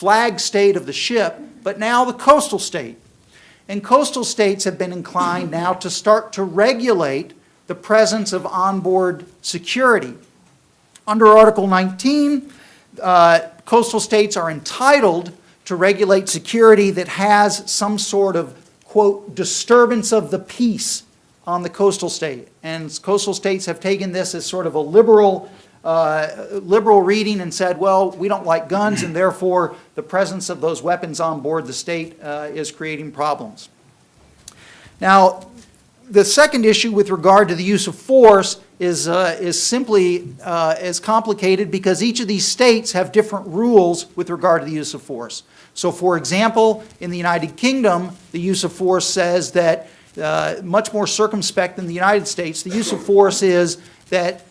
flag state of the ship, but now the coastal state. And coastal states have been inclined now to start to regulate the presence of onboard security. Under Article 19, coastal states are entitled to regulate security that has some sort of, quote, disturbance of the peace on the coastal state. And coastal states have taken this as sort of a liberal reading and said, well, we don't like guns, and therefore the presence of those weapons on board the state is creating problems. Now, the second issue with regard to the use of force is simply as complicated because each of these states have different rules with regard to the use of force. So, for example, in the United Kingdom, the use of force says that much more circumspect than the United States. The use of force is that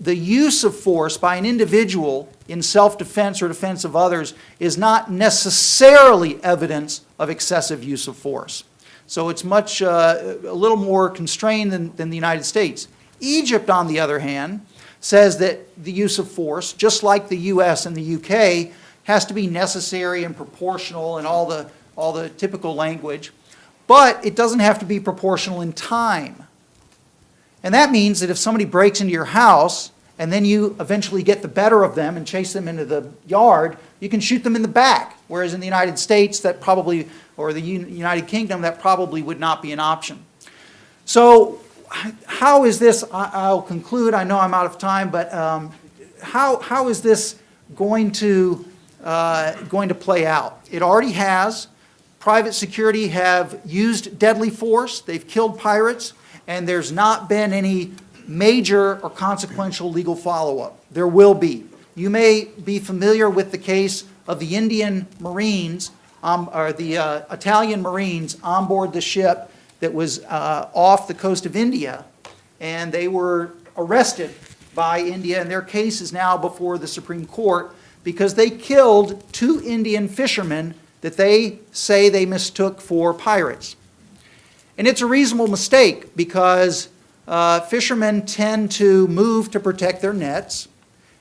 the use of force by an individual in self-defense or defense of others is not necessarily evidence of excessive use of force. So it's much, a little more constrained than the United States. Egypt, on the other hand, says that the use of force, just like the US and the UK, has to be necessary and proportional and all the typical language, but it doesn't have to be proportional in time. And that means that if somebody breaks into your house and then you eventually get the better of them and chase them into the yard, you can shoot them in the back. Whereas in the United States, that probably, or the United Kingdom, that probably would not be an option. So how is this, I'll conclude, I know I'm out of time, but how is this going to play out? It already has. Private security have used deadly force. They've killed pirates, and there's not been any major or consequential legal follow-up. There will be. You may be familiar with the case of the Indian Marines, or the Italian Marines on board the ship that was off the coast of India, and they were arrested by India, and their case is now before the Supreme Court because they killed 2 Indian fishermen that they say they mistook for pirates. And it's a reasonable mistake because fishermen tend to move to protect their nets,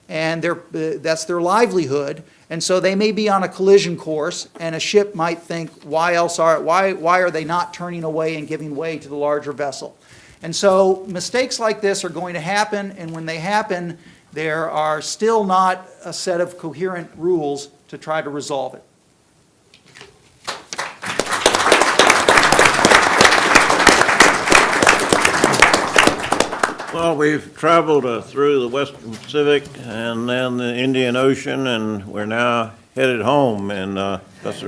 and that's their livelihood. And so they may be on a collision course, and a ship might think, why are they not turning away and giving way to the larger vessel? And so mistakes like this are going to happen, and when they happen, there are still not a set of coherent rules to try to resolve it. Well, we've traveled through the Western Pacific and then the Indian Ocean, and we're now headed home. And, yes, sir.